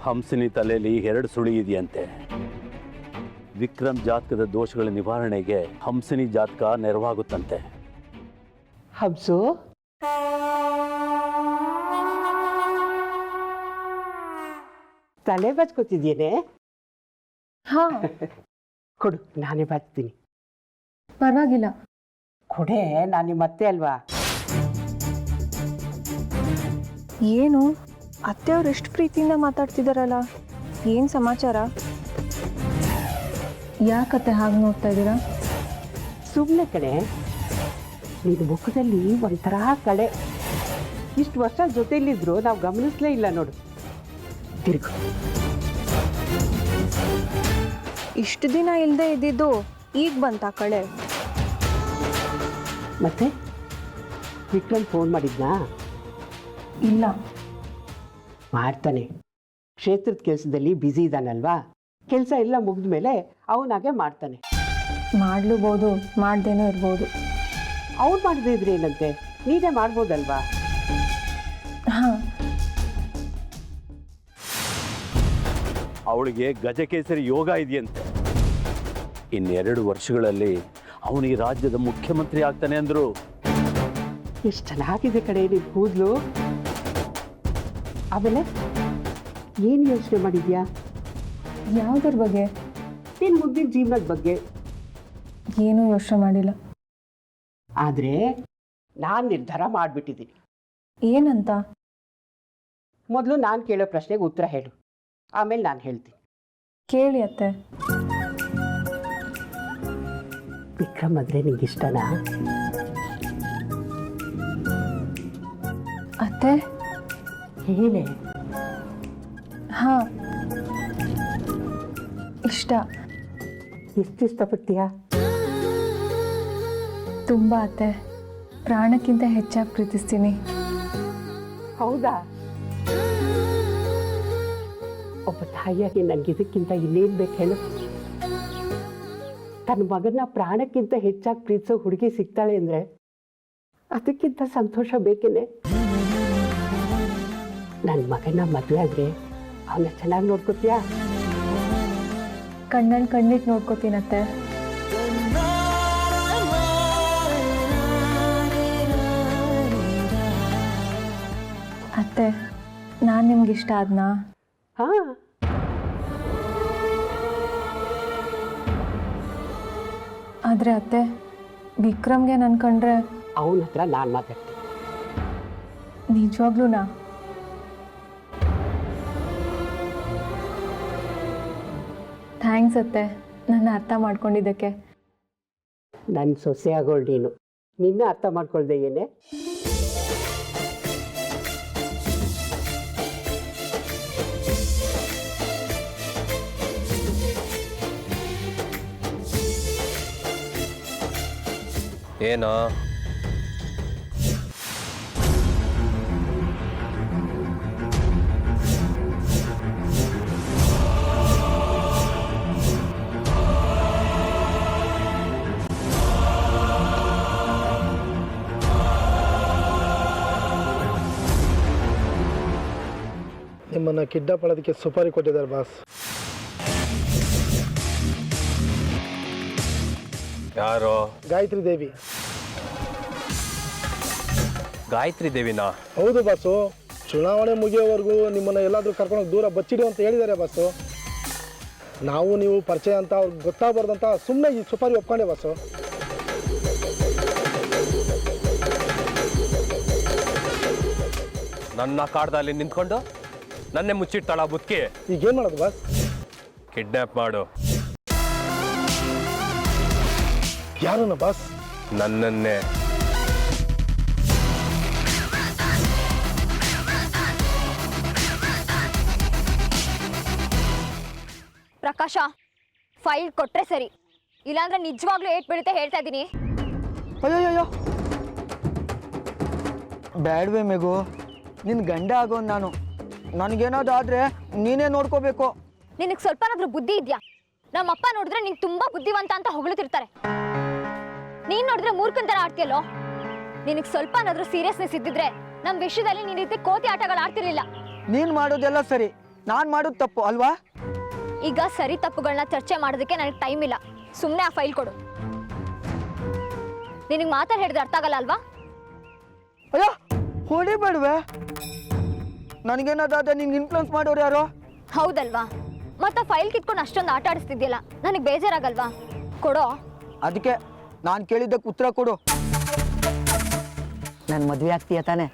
ಹಂಸಿನಿ ತಲೆಯಲ್ಲಿ 2 ಸುಳಿ ಇದೆಯಂತೆ. ವಿಕ್ರಮ್ ಜಾತಕದ ದೋಷಗಳ ನಿವಾರಣೆಗೆ ಹಂಸಿನಿ ಜಾತಕ ನೆರವಾಗುತ್ತಂತೆ. ಹಂಸು, ತಲೆ ಬಾಚ್ಕೋತಿದ್ದೇನೆ. ಹಾ ಕೊಡು, ನಾನೇ ಬಾಚ್ತೀನಿ. ಪರವಾಗಿಲ್ಲ. ಕೊಡೆ, ನಾನು ನಿಮ್ಮ ಅತ್ತೆ ಅಲ್ವಾ. ಏನು ಅತ್ತೆಯವ್ರು ಎಷ್ಟು ಪ್ರೀತಿಯಿಂದ ಮಾತಾಡ್ತಿದ್ದಾರಲ್ಲ, ಏನು ಸಮಾಚಾರ? ಯಾಕತ್ತೆ ಹಾಗೆ ನೋಡ್ತಾ ಇದ್ದೀರಾ? ಸುಮ್ಮನೆ ಕಡೆ, ನಿನ್ನ ಮುಖದಲ್ಲಿ ಒಂಥರ ಕಳೆ. ಇಷ್ಟು ವರ್ಷ ಜೊತೆಯಲ್ಲಿದ್ರು ನಾವು ಗಮನಿಸ್ಲೇ ಇಲ್ಲ ನೋಡು. ತಿರುಗು. ಇಷ್ಟು ದಿನ ಇಲ್ಲದೆ ಇದ್ದಿದ್ದು ಈಗ ಬಂತ ಕಳೆ. ಮತ್ತೆ ವಿಕ್ರಮ್ ಫೋನ್ ಮಾಡಿದ್ನಾ? ಇಲ್ಲ. ಮಾಡ್ತಾನೆ. ಕ್ಷೇತ್ರದ ಕೆಲಸದಲ್ಲಿ ಬ್ಯುಸಿ ಇದ್ದಾನಲ್ವಾ, ಕೆಲಸ ಎಲ್ಲ ಮುಗಿದ ಮೇಲೆ ಅವನಾಗೆ ಮಾಡ್ತಾನೆ. ಮಾಡ್ಲೂಬೋದು, ಮಾಡ್ದೇನೂ ಇರ್ಬೋದು. ಅವ್ರು ಮಾಡದೇ ಇದ್ರೆ ಏನಂತೆ, ನೀನೇ ಮಾಡ್ಬೋದಲ್ವಾ? ಹಾಂ. ಅವಳಿಗೆ ಗಜಕೇಸರಿ ಯೋಗ ಇದೆಯಂತೆ. ಇನ್ನು2 ವರ್ಷಗಳಲ್ಲಿ ಅವನು ಈ ರಾಜ್ಯದ ಮುಖ್ಯಮಂತ್ರಿ ಆಗ್ತಾನೆ ಅಂದ್ರು. ಎಷ್ಟು ಚೆನ್ನಾಗಿದೆ ಕಡೆ ನಿನ್ ಕೂದಲು. ಆಮೇಲೆ ಏನು ಯೋಚನೆ ಮಾಡಿದ್ಯಾ? ಯಾವುದ್ರ ಬಗ್ಗೆ? ನಿನ್ನ ಮುಂದಿನ ಜೀವನದ ಬಗ್ಗೆ. ಏನೂ ಯೋಚನೆ ಮಾಡಿಲ್ಲ. ಆದರೆ ನಾನು ನಿರ್ಧಾರ ಮಾಡಿಬಿಟ್ಟಿದ್ದೀನಿ. ಏನಂತ? ಮೊದಲು ನಾನು ಕೇಳೋ ಪ್ರಶ್ನೆಗೆ ಉತ್ತರ ಹೇಳು, ಆಮೇಲೆ ನಾನು ಹೇಳ್ತೀನಿ. ಕೇಳಿ ಅತ್ತೆ. ವಿಕ್ರಮ್ ಅಂದರೆ ನಿಂಗೆ ಇಷ್ಟನಾ? ಅತ್ತೆ ಹೇಳೆ. ಹಾಂ, ಇಷ್ಟ. ಎಷ್ಟು ಇಷ್ಟಪಡ್ತೀಯಾ? ತುಂಬ ಅತ್ತೆ, ಪ್ರಾಣಕ್ಕಿಂತ ಹೆಚ್ಚಾಗಿ ಪ್ರೀತಿಸ್ತೀನಿ. ಹೌದಾ? ಒಬ್ಬ ತಾಯಿಯಾಗಿ ನನಗಿದಕ್ಕಿಂತ ಇನ್ನೇನು ಬೇಕು ಹೇಳು? ತನ್ನ ಮಗನ ಪ್ರಾಣಕ್ಕಿಂತ ಹೆಚ್ಚಾಗಿ ಪ್ರೀತಿಸೋ ಹುಡುಗಿ ಸಿಗ್ತಾಳೆ ಅಂದರೆ ಅದಕ್ಕಿಂತ ಸಂತೋಷ ಬೇಕೇನೆ. ನನ್ನ ಮಗನ ಮದುವೆ ಆದರೆ ಅವನ ಚೆನ್ನಾಗಿ ನೋಡ್ಕೋತೀಯಾ? ಕಣ್ಣಲ್ಲಿ ಕಣ್ಣಿಟ್ಟು ನೋಡ್ಕೋತೀನತ್ತೆ. ಅತ್ತೆ, ನಾನು ನಿಮ್ಗೆ ಇಷ್ಟ ಆದ್ನಾ? ಹಾಂ. ಆದರೆ ಅತ್ತೆ, ವಿಕ್ರಮ್ಗೆ ನನ್ನ ಕಂಡ್ರೆ ಅವನ ಹತ್ರ ನಾನು ಮಾತಾಡ್ತೀನಿ. ನಿಜವಾಗ್ಲೂನಾ? ಥ್ಯಾಂಕ್ಸ್ ಅತ್ತೆ, ನನ್ನ ಅರ್ಥ ಮಾಡ್ಕೊಂಡಿದ್ದಕ್ಕೆ. ನನ್ನ ಸೊಸೆ ಆಗೋಳು ನೀನು, ನಿನ್ನ ಅರ್ಥ ಮಾಡ್ಕೊಳ್ದೆ ಏನೇ? ಏನೋ ನಿಮ್ಮನ್ನು ಕಿಡ್ನಾಪ್ ಮಾಡೋದಕ್ಕೆ ಸುಪಾರಿ ಕೊಟ್ಟಿದ್ದಾರೆ ಬಾಸ್. ಯಾರು? ಗಾಯತ್ರಿ ದೇವಿ. ಗಾಯತ್ರಿ ದೇವಿನಾ? ಹೌದು ಬಾಸು. ಚುನಾವಣೆ ಮುಗಿಯೋವರೆಗೂ ನಿಮ್ಮನ್ನು ಎಲ್ಲಾದರೂ ಕರ್ಕೊಂಡು ದೂರ ಬಚ್ಚಿಡಿ ಅಂತ ಹೇಳಿದ್ದಾರೆ ಬಾಸು. ನಾವು ನೀವು ಪರಿಚಯ ಅಂತ ಅವ್ರಿಗೆ ಗೊತ್ತಾಗಬಾರ್ದಂತ ಸುಮ್ಮನೆ ಈ ಸುಪಾರಿ ಒಪ್ಕೊಂಡೆ ಬಾಸು. ನನ್ನ ಕಾಡ್ದಲ್ಲಿ ನಿಂತ್ಕೊಂಡು ನನ್ನೇ ಮುಚ್ಚಿಡ್ತಾಳ ಬುತ್ಕಿ. ಈಗೇನು ಮಾಡೋದು ಬಾಸ್? ಕಿಡ್ನಾಪ್ ಮಾಡು. ಯಾರನ್ನ ಬಾಸ್? ನನ್ನನ್ನೇ. ಪ್ರಕಾಶ, ಫೈಲ್ ಕೊಟ್ರೆ ಸರಿ, ಇಲ್ಲಾಂದ್ರೆ ನಿಜವಾಗ್ಲೂ ಏಟ್ ಬೀಳುತ್ತೆ ಹೇಳ್ತಾ ಇದ್ದೀನಿ. ಅಯ್ಯೋ ಬ್ಯಾಡ್ವೇ ಮೇಗು, ನಿನ್ನ ಗಂಡ ಆಗೋನ್ ನಾನು. ನನಗೇನಾದ್ರು ಆದರೆ ನೀನೇ ನೋಡ್ಕೋಬೇಕು. ನಿನಗೆ ಸ್ವಲ್ಪನಾದ್ರೂ ಬುದ್ಧಿ ಇದೆಯಾ? ನಮ್ಮಪ್ಪ ನೋಡಿದ್ರೆ ನೀನು ತುಂಬಾ ಬುದ್ಧಿವಂತ ಅಂತ ಹೊಗಳುತ್ತಿರ್ತಾರೆ. ನೀನು ನೋಡಿದ್ರೆ ಮೂರ್ಖನ್ ಥರ ಆಡ್ತೀಯಲ್ಲೋ. ನಿನಗೆ ಸ್ವಲ್ಪನಾದ್ರೂ ಸೀರಿಯಸ್ನೆಸ್ ಇದ್ದಿದ್ರೆ ನಮ್ಮ ವಿಷಯದಲ್ಲಿ ನೀನು ರೀತಿ ಕೋತಿ ಆಟಗಳು ಆಡ್ತಿರ್ಲಿಲ್ಲ. ನೀನು ಮಾಡೋದೆಲ್ಲ ಸರಿ, ನಾನು ಮಾಡೋದು ತಪ್ಪು ಅಲ್ವಾ? ಈಗ ಸರಿ ತಪ್ಪುಗಳನ್ನ ಚರ್ಚೆ ಮಾಡೋದಕ್ಕೆ ನನಗೆ ಟೈಮ್ ಇಲ್ಲ. ಸುಮ್ಮನೆ ಆ ಫೈಲ್ ಕೊಡು. ನಿನಗೆ ಮಾತಾಡಿ ಹೇಳಿದ್ರೆ ಅರ್ಥ ಆಗಲ್ಲ ಅಲ್ವಾ? ಅಯ್ಯೋ ಹೊಡಿಬೇಡ್ವೆ. ನನಗೇನಾದ್ರೆ ನಿಂಗೆ ಇನ್ಫ್ಲುಯೆನ್ಸ್ ಮಾಡೋರು ಯಾರು? ಹೌದಲ್ವಾ? ಮತ್ತೆ ಫೈಲ್ ಕಿತ್ಕೊಂಡು ಅಷ್ಟೊಂದು ಆಟ ಆಡಿಸ್ತಿದ್ಯಲ್ಲ, ನನಗೆ ಬೇಜಾರಾಗಲ್ವಾ? ಕೊಡೋ. ಅದಕ್ಕೆ ನಾನು ಕೇಳಿದ್ದಕ್ಕೆ ಉತ್ತರ ಕೊಡು. ನಾನು ಮದುವೆ ಆಗ್ತೀಯ ತಾನೆ?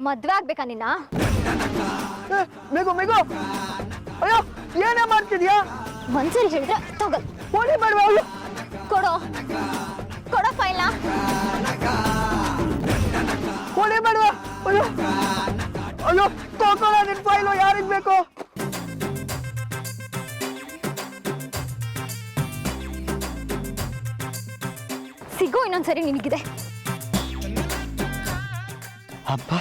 ಮದ್ವೆ ಆಗ್ಬೇಕಾ ನಿನ್ನ? ಮೇಗು ಮೇಗು, ಅಯ್ಯೋ ಏನೇ ಮಾಡ್ತಿದ್ಯಾ? ಒಂದ್ಸರಿ ಹೇಳಿದ್ರೆ ತಗಲ್. ಹೊಡಿಬೇಡ್ವೆ. ಅಯ್ಯೋ ಕೊಡೋ ಕೊಡೋ ಫೈಲ್ನ. ಹೊಡಿಬೇಡ್ವೆ. ಅಯ್ಯೋ ಅಯ್ಯೋ ತಗೊಳ ನಿನ್ ಫೈಲು. ಯಾರಿಗೆ ಬೇಕು? ಸಿಗೋ ಇನ್ನೊಂದ್ಸರಿ ನಿನಗಿದೆ. ಅಪ್ಪ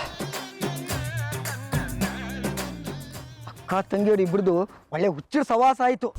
ಅಕ್ಕ ತಂಗಿಯವ್ರು ಇಬ್ರದು ಒಳ್ಳೆ ಹುಚ್ಚರ ಸವಾಸ ಆಯ್ತು.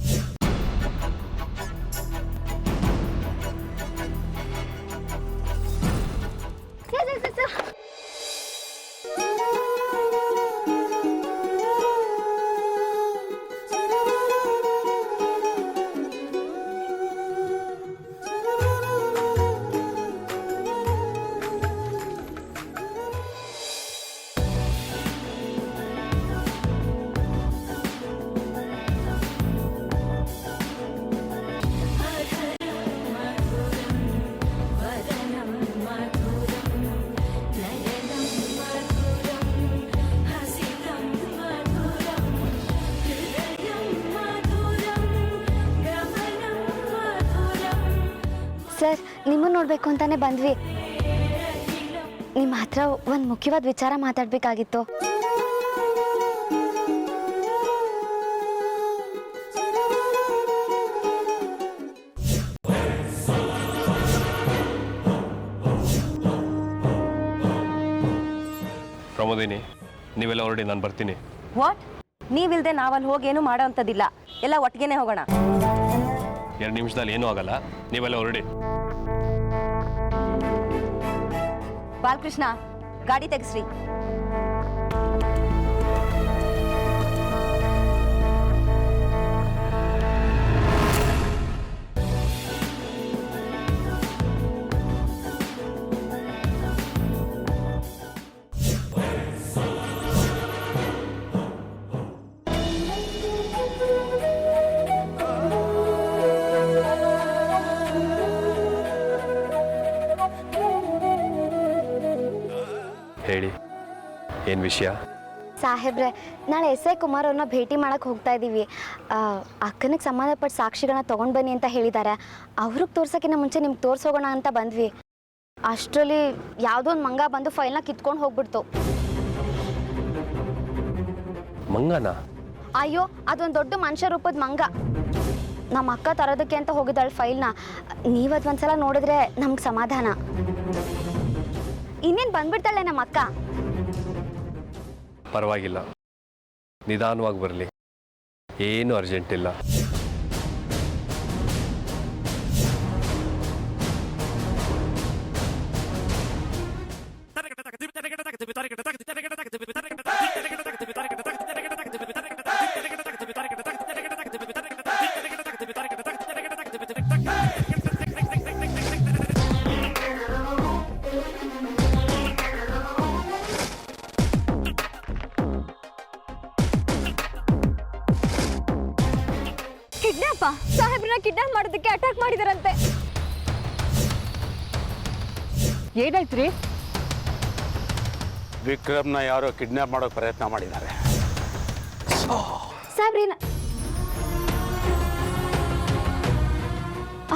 ಸರ್, ನಿಮ್ಮನ್ನು ನೋಡಬೇಕು ಅಂತಾನೆ ಬಂದ್ವಿ. ನಿಮ್ಮ ಹತ್ರ ಒಂದು ಮುಖ್ಯವಾದ ವಿಚಾರ ಮಾತಾಡಬೇಕಾಗಿತ್ತು. ಪ್ರಮೋದಿನಿ, ನೀವೆಲ್ಲ ಹೊರಡಿ, ನಾನು ಬರ್ತೀನಿ. ವಾಟ್? ನೀವಿಲ್ದೆ ನಾವಲ್ಲಿ ಹೋಗಿ ಏನು ಮಾಡೋ ಅಂಥದ್ದಿಲ್ಲ. ಎಲ್ಲ ಒಟ್ಟಿಗೆನೆ ಹೋಗೋಣ. 2 ನಿಮಿಷದಲ್ಲಿ ಏನೂ ಆಗಲ್ಲ, ನೀವೆಲ್ಲ ಹೊರಡಿ. ಬಾಲಕೃಷ್ಣ, ಗಾಡಿ ತೆಗಿಸ್ರಿ. ಹೇಳಿ, ಏನು ವಿಷಯ? ಸಾಹೇಬ್ರೆ, ನಾಳೆ SI ಕುಮಾರ್ ಅವ್ರನ್ನ ಭೇಟಿ ಮಾಡಕ್ಕೆ ಹೋಗ್ತಾ ಇದ್ದೀವಿ. ಅಕ್ಕನಿಗೆ ಸಂಬಂಧಪಟ್ಟ ಸಾಕ್ಷಿಗಳನ್ನ ತೊಗೊಂಡು ಬನ್ನಿ ಅಂತ ಹೇಳಿದ್ದಾರೆ. ಅವ್ರಿಗೆ ತೋರ್ಸೋಕ್ಕಿಂತ ಮುಂಚೆ ನಿಮ್ಗೆ ತೋರಿಸೋಗೋಣ ಅಂತ ಬಂದ್ವಿ. ಅಷ್ಟರಲ್ಲಿ ಯಾವುದೋ ಒಂದು ಮಂಗ ಬಂದು ಫೈಲ್ನ ಕಿತ್ಕೊಂಡು ಹೋಗ್ಬಿಡ್ತು. ಮಂಗನ? ಅಯ್ಯೋ, ಅದೊಂದು ದೊಡ್ಡ ಮನುಷ್ಯ ರೂಪದ ಮಂಗ. ನಮ್ಮ ಅಕ್ಕ ತರೋದಕ್ಕೆ ಅಂತ ಹೋಗಿದ್ದಾಳೆ ಫೈಲ್ನ. ನೀವು ಅದು ಒಂದ್ಸಲ ನೋಡಿದ್ರೆ ನಮ್ಗೆ ಸಮಾಧಾನ. ಇನ್ನೇನು ಬಂದ್ಬಿಡ್ತಾಳೆ ನಮ್ಮ ಅಕ್ಕ. ಪರವಾಗಿಲ್ಲ, ನಿಧಾನವಾಗಿ ಬರಲಿ, ಏನು ಅರ್ಜೆಂಟ್ ಇಲ್ಲ. ಕಿಡ್ನಾಪ್? ಸಾಹೇಬ್ರನ್ನ ಕಿಡ್ನಾಪ್ ಮಾಡೋದಕ್ಕೆ ಅಟ್ಯಾಕ್ ಮಾಡಿದಾರಂತೆ. ಏನಾಯ್ತು ರೀ? ವಿಕ್ರಮ್ನ ಯಾರೋ ಕಿಡ್ನಾಪ್ ಮಾಡೋಕೆ ಪ್ರಯತ್ನ ಮಾಡಿದ್ದಾರೆ. ಸಾಹೇಬ್ರೇನ?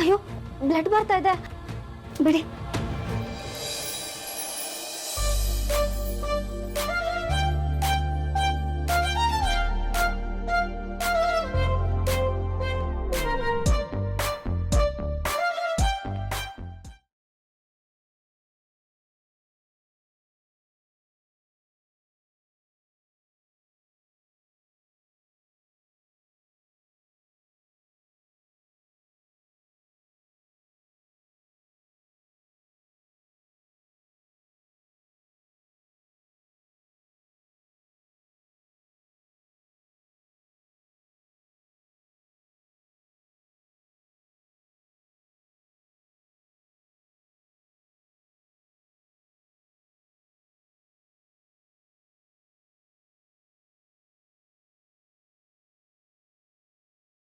ಅಯ್ಯೋ, ಬ್ಲಡ್ ಬರ್ತಾ ಇದೆ. ಬಿಡಿ.